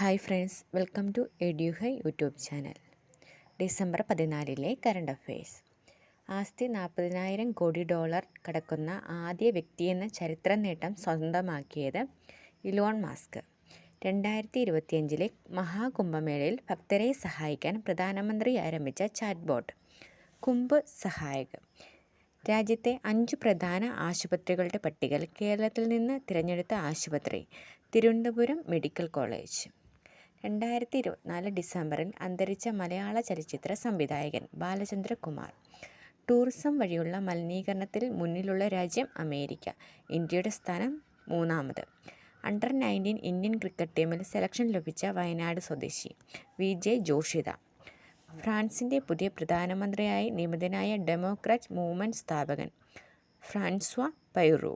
Hi friends, welcome to EduHi YouTube channel. December 14 current affairs. ആസ്തി $40,000 കോടി കടക്കുന്ന ആദ്യ വ്യക്തിയെന്ന ചരിത്ര നേട്ടം സ്വന്തമാക്കിയത് ഇലോൺ മസ്ക്. 2025 മഹാകുംഭമേളയിൽ ഭക്തരെ സഹായിക്കാൻ പ്രധാനമന്ത്രി ആരംഭിച്ച ചാറ്റ് ബോട്ട് കുംഭ് സഹായക്. രാജ്യത്തെ 5 പ്രധാന ആശുപത്രികളുടെ പട്ടികയിൽ കേരളത്തിൽ നിന്ന് തിരഞ്ഞെടുത്ത ആശുപത്രി തിരുവനന്തപുരം മെഡിക്കൽ കോളേജ്. 2024 ഡിസംബറിൽ അന്തരിച്ച മലയാള ചലച്ചിത്ര സംവിധായകൻ ബാലചന്ദ്രകുമാർ. ടൂറിസം വഴിയുള്ള മലിനീകരണത്തിൽ മുന്നിലുള്ള രാജ്യം അമേരിക്ക. ഇന്ത്യയുടെ സ്ഥാനം 3. അണ്ടർ-19 ഇന്ത്യൻ ക്രിക്കറ്റ് ടീമിൽ സെലക്ഷൻ ലഭിച്ച വയനാട് സ്വദേശി വിജയ് ജോഷിത. ഫ്രാൻസിൻ്റെ പുതിയ പ്രധാനമന്ത്രിയായി നിയമിതനായ ഡെമോക്രാറ്റ് മൂവ്മെൻറ്റ് സ്ഥാപകൻ ഫ്രാൻസ്വ പൈറൂ.